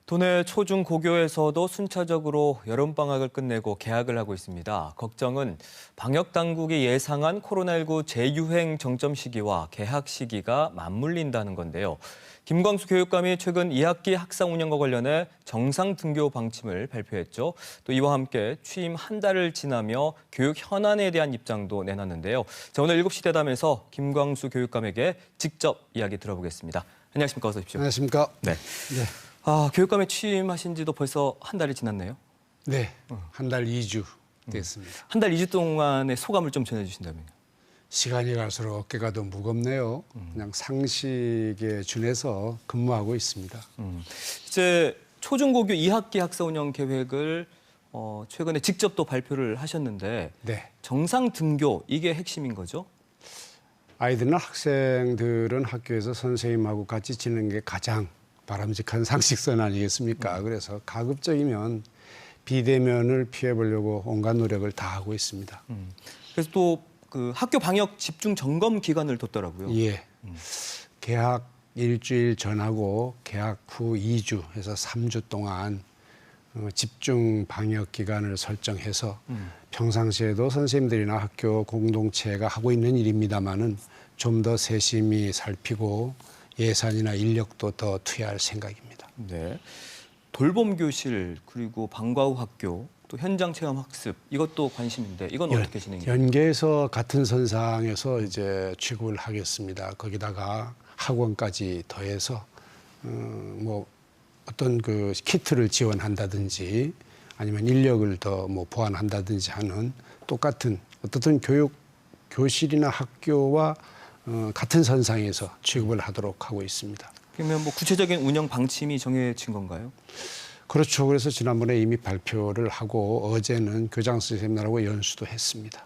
도내 초중 고교에서도 순차적으로 여름방학을 끝내고 개학을 하고 있습니다. 걱정은 방역 당국이 예상한 코로나19 재유행 정점 시기와 개학 시기가 맞물린다는 건데요. 김광수 교육감이 최근 2학기 학사 운영과 관련해 정상 등교 방침을 발표했죠. 또 이와 함께 취임 한 달을 지나며 교육 현안에 대한 입장도 내놨는데요. 자, 오늘 7시 대담에서 김광수 교육감에게 직접 이야기 들어보겠습니다. 안녕하십니까? 어서 오십시오. 안녕하십니까? 네. 교육감에 취임하신 지도 벌써 한 달이 지났네요. 네, 한 달 2주 됐습니다. 한 달 2주 동안의 소감을 좀 전해주신다면요. 시간이 갈수록 어깨가 더 무겁네요. 그냥 상식에 준해서 근무하고 있습니다. 이제 초중고교 2학기 학사 운영 계획을 최근에 직접 또 발표를 하셨는데 네, 정상 등교 이게 핵심인 거죠? 아이들이나 학생들은 학교에서 선생님하고 같이 지내는 게 가장 바람직한 상식선 아니겠습니까? 그래서 가급적이면 비대면을 피해보려고 온갖 노력을 다하고 있습니다. 그래서 또 그 학교 방역 집중 점검 기간을 뒀더라고요. 예, 개학 일주일 전하고 개학 후 2주 해서 3주 동안 집중 방역 기간을 설정해서 평상시에도 선생님들이나 학교 공동체가 하고 있는 일입니다마는 좀 더 세심히 살피고 예산이나 인력도 더 투여할 생각입니다. 네. 돌봄 교실 그리고 방과 후 학교 또 현장 체험 학습 이것도 관심인데 이건 어떻게 진행해요? 연계해서 같은 선상에서 이제 취급을 하겠습니다. 거기다가 학원까지 더해서 뭐 어떤 그 키트를 지원한다든지 아니면 인력을 더 뭐 보완한다든지 하는 똑같은 어떻든 교육 교실이나 학교와 같은 선상에서 취급을 하도록 하고 있습니다. 그러면 뭐 구체적인 운영 방침이 정해진 건가요? 그렇죠. 그래서 지난번에 이미 발표를 하고 어제는 교장 선생님들하고 연수도 했습니다.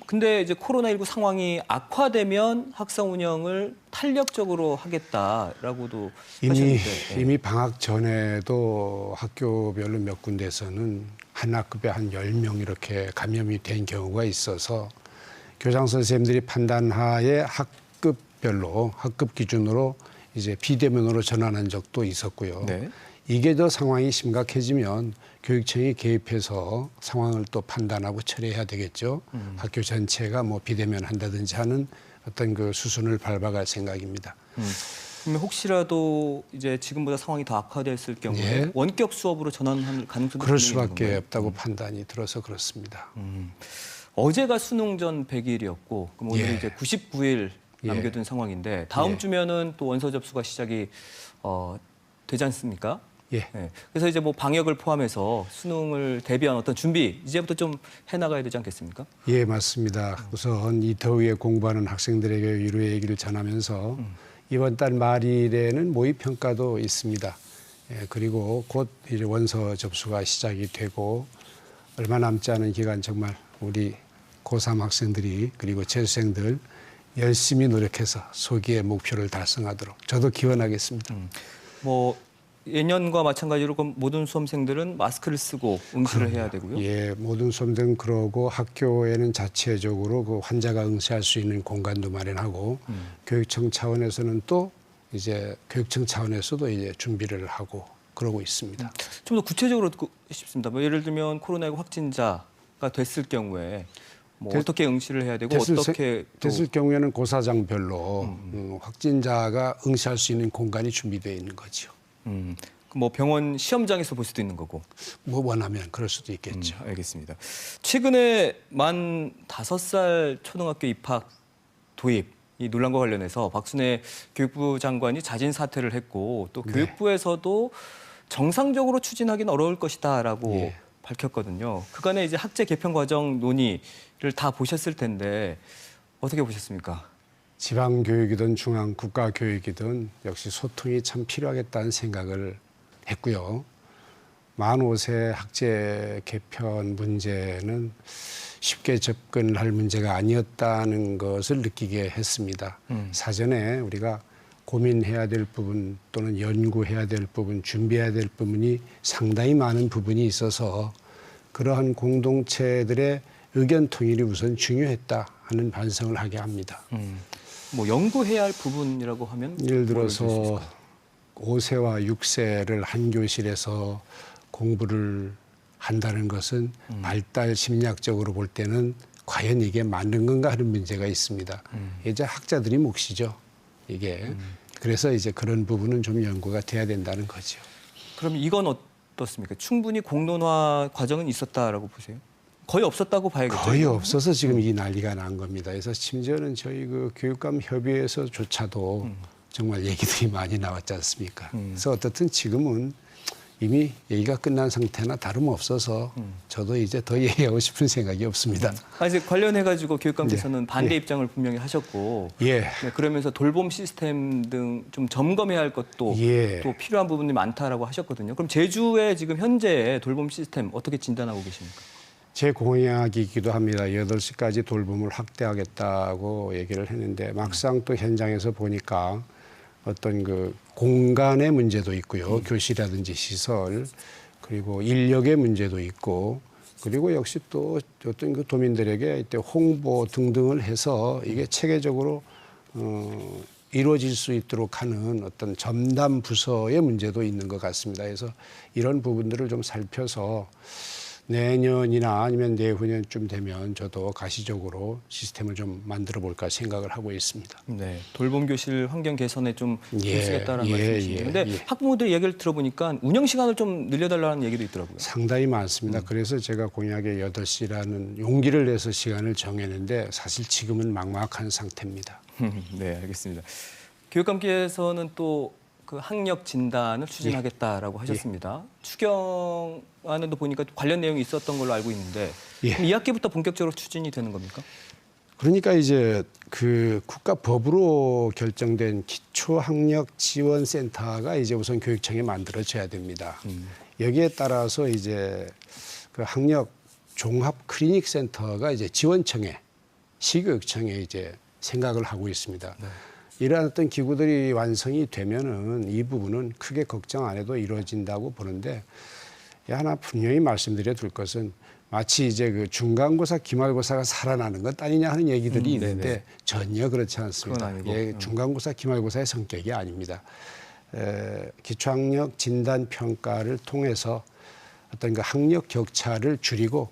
근데 이제 코로나19 상황이 악화되면 학사 운영을 탄력적으로 하겠다라고도 하셨는데. 이미 방학 전에도 학교별로 몇 군데에서는 한 학급에 한 10명 이렇게 감염이 된 경우가 있어서 교장 선생님들이 판단하에 학급별로 학급 기준으로 이제 비대면으로 전환한 적도 있었고요. 네. 이게 더 상황이 심각해지면 교육청이 개입해서 상황을 또 판단하고 처리해야 되겠죠. 학교 전체가 뭐 비대면 한다든지 하는 어떤 그 수순을 밟아갈 생각입니다. 그러면 혹시라도 이제 지금보다 상황이 더 악화됐을 경우에 예. 원격 수업으로 전환할 가능성이 그럴 있는 수밖에 건가요? 없다고 판단이 들어서 그렇습니다. 어제가 수능 전 100일이었고 그럼 오늘 예. 이제 99일 남겨둔 예. 상황인데 다음 예. 주면은 또 원서 접수가 시작이 되지 않습니까? 예. 네. 그래서 이제 뭐 방역을 포함해서 수능을 대비한 어떤 준비 이제부터 좀 해나가야 되지 않겠습니까? 예, 맞습니다. 우선 이 더위에 공부하는 학생들에게 위로의 얘기를 전하면서 이번 달 말일에는 모의평가도 있습니다. 예, 그리고 곧 이제 원서 접수가 시작이 되고 얼마 남지 않은 기간 정말 우리 고3 학생들이 그리고 재수생들 열심히 노력해서 소기의 목표를 달성하도록 저도 기원하겠습니다. 뭐 예년과 마찬가지로 그럼 모든 수험생들은 마스크를 쓰고 응시를 해야 되고요. 예, 모든 수험생은 그러고 학교에는 자체적으로 그 환자가 응시할 수 있는 공간도 마련하고 교육청 차원에서는 또 이제 교육청 차원에서도 이제 준비를 하고 그러고 있습니다. 좀 더 구체적으로 듣고 싶습니다. 뭐 예를 들면 코로나19 확진자가 됐을 경우에 뭐 어떻게 응시를 해야 되고 어떻게 또 됐을 경우에는 고사장별로 확진자가 응시할 수 있는 공간이 준비되어 있는 거죠. 뭐 병원 시험장에서 볼 수도 있는 거고. 뭐 원하면 그럴 수도 있겠죠. 알겠습니다. 최근에 만 5살 초등학교 입학 도입 이 논란과 관련해서 박순애 교육부 장관이 자진 사퇴를 했고 또 네. 교육부에서도 정상적으로 추진하기는 어려울 것이다라고 예. 밝혔거든요. 그간의 이제 학제 개편 과정 논의를 다 보셨을 텐데 어떻게 보셨습니까? 지방교육이든 중앙 국가교육이든 역시 소통이 참 필요하겠다는 생각을 했고요. 만 5세 학제 개편 문제는 쉽게 접근할 문제가 아니었다는 것을 느끼게 했습니다. 사전에 우리가 고민해야 될 부분 또는 연구해야 될 부분, 준비해야 될 부분이 상당히 많은 부분이 있어서 그러한 공동체들의 의견 통일이 우선 중요했다 하는 반성을 하게 합니다. 뭐 연구해야 할 부분이라고 하면 예를 뭐를 들수 들어서 있을까요? 5세와 6세를 한 교실에서 공부를 한다는 것은 발달 심리학적으로 볼 때는 과연 이게 맞는 건가 하는 문제가 있습니다. 이제 학자들이 몫이죠. 이게. 그래서 이제 그런 부분은 좀 연구가 돼야 된다는 거죠. 그럼 이건 어떻습니까? 충분히 공론화 과정은 있었다라고 보세요? 거의 없었다고 봐야겠죠? 거의 없어서 지금 이 난리가 난 겁니다. 그래서 심지어는 저희 그 교육감 협의회에서조차도 정말 얘기들이 많이 나왔지 않습니까? 그래서 어떻든 지금은 이미 얘기가 끝난 상태나 다름없어서 저도 이제 더 얘기하고 싶은 생각이 없습니다. 이제 관련해가지고 교육감께서는 반대 입장을 분명히 하셨고 예. 네, 그러면서 돌봄 시스템 등 좀 점검해야 할 것도 예. 또 필요한 부분이 많다라고 하셨거든요. 그럼 제주의 지금 현재 돌봄 시스템 어떻게 진단하고 계십니까? 제 공약이기도 합니다. 8시까지 돌봄을 확대하겠다고 얘기를 했는데 막상 또 현장에서 보니까 어떤 그 공간의 문제도 있고요. 교실이라든지 시설, 그리고 인력의 문제도 있고, 그리고 역시 또 어떤 그 도민들에게 이때 홍보 등등을 해서 이게 체계적으로 이루어질 수 있도록 하는 어떤 전담 부서의 문제도 있는 것 같습니다. 그래서 이런 부분들을 좀 살펴서 내년이나 아니면 내후년쯤 되면 저도 가시적으로 시스템을 좀 만들어 볼까 생각을 하고 있습니다. 네, 돌봄 교실 환경 개선에 좀 힘쓰겠다는 말씀이신데 근데 학부모들 얘기를 들어보니까 운영 시간을 좀 늘려달라는 얘기도 있더라고요. 상당히 많습니다. 그래서 제가 공약에 8시라는 용기를 내서 시간을 정했는데 사실 지금은 막막한 상태입니다. 네, 알겠습니다. 교육감께서는 또 그 학력 진단을 추진하겠다라고 하셨습니다. 추경안에도 보니까 관련 내용이 있었던 걸로 알고 있는데 그럼 2학기부터 본격적으로 추진이 되는 겁니까? 그러니까 이제 그 국가법으로 결정된 기초학력지원센터가 이제 우선 교육청에 만들어져야 됩니다. 여기에 따라서 이제 그 학력 종합 클리닉 센터가 이제 지원청에 시교육청에 이제 생각을 하고 있습니다. 네. 이러한 어떤 기구들이 완성이 되면은 이 부분은 크게 걱정 안 해도 이루어진다고 보는데 하나 분명히 말씀드려 둘 것은 마치 이제 그 중간고사, 기말고사가 살아나는 것 아니냐 하는 얘기들이 있는데 네네. 전혀 그렇지 않습니다. 예, 중간고사, 기말고사의 성격이 아닙니다. 기초학력 진단 평가를 통해서 어떤 그 학력 격차를 줄이고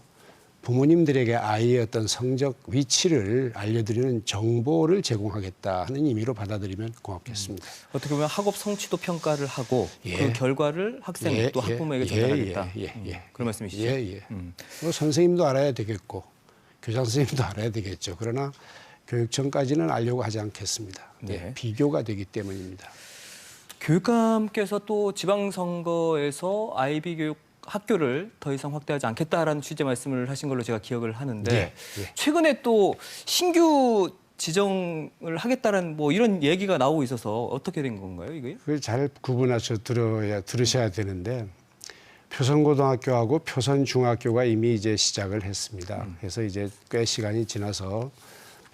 부모님들에게 아이의 어떤 성적 위치를 알려드리는 정보를 제공하겠다 하는 의미로 받아들이면 고맙겠습니다. 어떻게 보면 학업 성취도 평가를 하고 그 결과를 학생 또 학부모에게 전달하겠다. 그런 말씀이시죠? 뭐 선생님도 알아야 되겠고 교장 선생님도 알아야 되겠죠. 그러나 교육청까지는 알려고 하지 않겠습니다. 비교가 되기 때문입니다. 교육감께서 또 지방선거에서 아이비 교육 학교를 더 이상 확대하지 않겠다라는 취지의 말씀을 하신 걸로 제가 기억을 하는데 최근에 또 신규 지정을 하겠다는 뭐 이런 얘기가 나오고 있어서 어떻게 된 건가요, 이게? 그걸 잘 구분해서 들으셔야 되는데 표선고등학교하고 표선중학교가 이미 이제 시작을 했습니다. 그래서 이제 꽤 시간이 지나서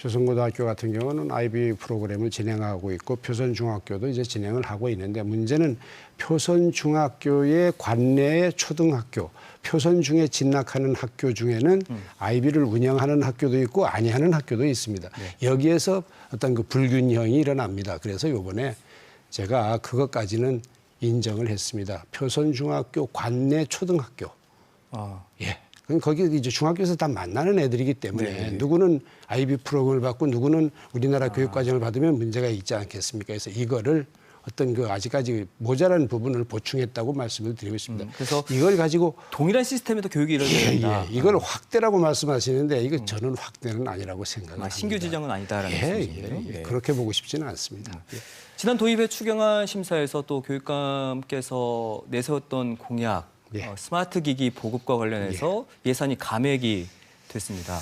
표선고등학교 같은 경우는 IB 프로그램을 진행하고 있고 표선중학교도 이제 진행을 하고 있는데 문제는 표선중학교의 관내의 초등학교, 표선중에 진학하는 학교 중에는 IB를 운영하는 학교도 있고 아니하는 학교도 있습니다. 여기에서 어떤 그 불균형이 일어납니다. 그래서 이번에 제가 그것까지는 인정을 했습니다. 표선중학교 관내 초등학교. 예. 거기 이제 중학교에서 다 만나는 애들이기 때문에 누구는 IB 프로그램을 받고 누구는 우리나라 교육과정을 받으면 문제가 있지 않겠습니까? 그래서 이거를 어떤 그 아직까지 모자란 부분을 보충했다고 말씀을 드리고 있습니다. 그래서 이걸 가지고 동일한 시스템에도 교육이 이루어져야 된다. 이걸 확대라고 말씀하시는데 이거 저는 확대는 아니라고 생각합니다. 신규 지정은 아니다라는 말씀이시죠? 그렇게 보고 싶지는 않습니다. 지난 도입회 추경안 심사에서 또 교육감께서 내세웠던 공약 스마트 기기 보급과 관련해서 예산이 감액이 됐습니다.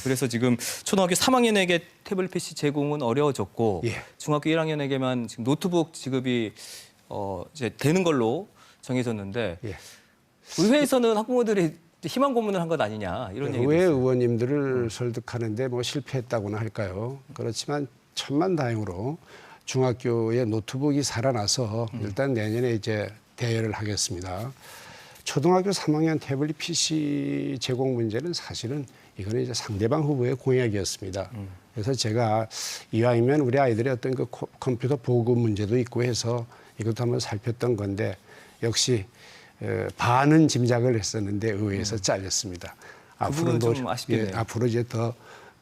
그래서 지금 초등학교 3학년에게 태블릿 PC 제공은 어려워졌고 중학교 1학년에게만 지금 노트북 지급이 이제 되는 걸로 정해졌는데 의회에서는 학부모들이 희망 고문을 한 것 아니냐 이런 얘기도 의회 있어요. 의원님들을 설득하는데 뭐 실패했다고나 할까요? 그렇지만 천만다행으로 중학교에 노트북이 살아나서 일단 내년에 이제 대여를 하겠습니다. 초등학교 3학년 태블릿 PC 제공 문제는 사실은 이거는 이제 상대방 후보의 공약이었습니다. 그래서 제가 이왕이면 우리 아이들의 어떤 그 컴퓨터 보급 문제도 있고 해서 이것도 한번 살폈던 건데 역시 반은 짐작을 했었는데 의회에서 잘렸습니다. 부분은 좀 아쉽겠네요. 앞으로 이제 더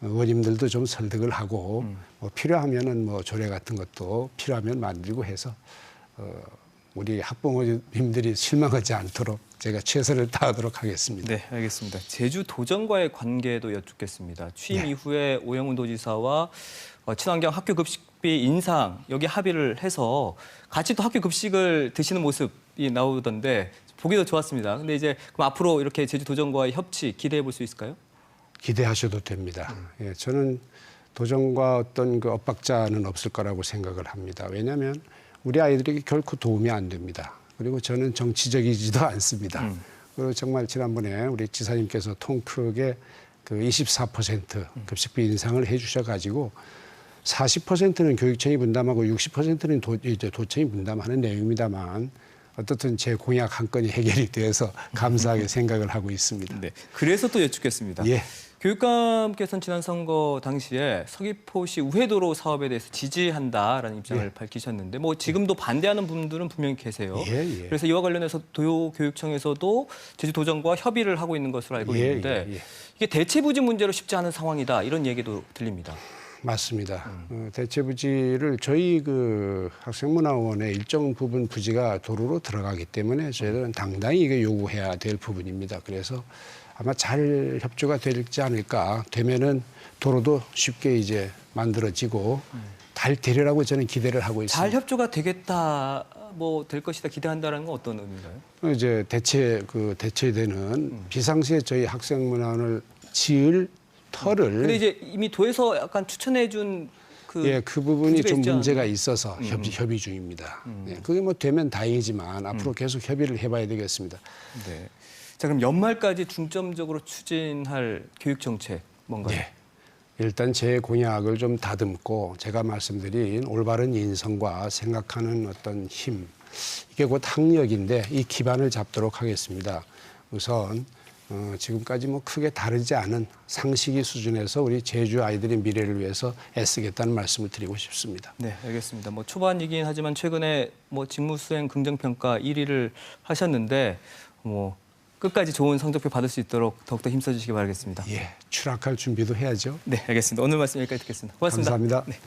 의원님들도 좀 설득을 하고 뭐 필요하면은 뭐 조례 같은 것도 필요하면 만들고 해서 우리 학부모님들이 실망하지 않도록 제가 최선을 다하도록 하겠습니다. 네, 알겠습니다. 제주도정과의 관계도 여쭙겠습니다. 취임 네. 이후에 오영훈 도지사와 친환경 학교 급식비 인상 여기 합의를 해서 같이 또 학교 급식을 드시는 모습이 나오던데 보기도 좋았습니다. 근데 이제 그럼 앞으로 이렇게 제주도정과의 협치 기대해 볼 수 있을까요? 기대하셔도 됩니다. 예, 저는 도정과 어떤 그 엇박자는 없을 거라고 생각을 합니다. 왜냐하면 우리 아이들에게 결코 도움이 안 됩니다. 그리고 저는 정치적이지도 않습니다. 그리고 정말 지난번에 우리 지사님께서 통 크게 그 24% 급식비 인상을 해주셔가지고 40%는 교육청이 분담하고 60%는 이제 도청이 분담하는 내용입니다만 어떻든 제 공약 한 건이 해결이 되어서 감사하게 생각을 하고 있습니다. 네, 그래서 또 여쭙겠습니다. 예. 교육감께서는 지난 선거 당시에 서귀포시 우회도로 사업에 대해서 지지한다라는 입장을 예. 밝히셨는데 뭐 지금도 반대하는 분들은 분명히 계세요. 예, 예. 그래서 이와 관련해서 도교육청에서도 제주도정과 협의를 하고 있는 것으로 알고 예, 있는데 예. 이게 대체부지 문제로 쉽지 않은 상황이다 이런 얘기도 들립니다. 맞습니다. 대체부지를 저희 그 학생문화원의 일정 부분 부지가 도로로 들어가기 때문에 저희들은 당당히 이게 요구해야 될 부분입니다. 그래서 아마 잘 협조가 되지 않을까. 되면은 도로도 쉽게 이제 만들어지고 잘 되리라고 저는 기대를 하고 있습니다. 잘 협조가 되겠다, 뭐 될 것이다 기대한다라는 건 어떤 의미인가요? 이제 대체되는 비상시에 저희 학생문화원을 지을 터를 근데 이제 이미 도에서 약간 추천해준 그 부분이 부지가 좀 있지 문제가 않나요? 있어서 협의 중입니다. 네, 그게 뭐 되면 다행이지만 앞으로 계속 협의를 해봐야 되겠습니다. 네. 자, 그럼 연말까지 중점적으로 추진할 교육 정책 뭔가요? 예. 일단 제 공약을 좀 다듬고 제가 말씀드린 올바른 인성과 생각하는 어떤 힘 이게 곧 학력인데 이 기반을 잡도록 하겠습니다. 우선 지금까지 뭐 크게 다르지 않은 상식이 수준에서 우리 제주 아이들의 미래를 위해서 애쓰겠다는 말씀을 드리고 싶습니다. 네, 알겠습니다. 뭐 초반이긴 하지만 최근에 뭐 직무수행 긍정평가 1위를 하셨는데 뭐 끝까지 좋은 성적표 받을 수 있도록 더욱더 힘써주시기 바라겠습니다. 예, 추락할 준비도 해야죠. 네, 알겠습니다. 오늘 말씀 여기까지 듣겠습니다. 고맙습니다. 감사합니다. 네.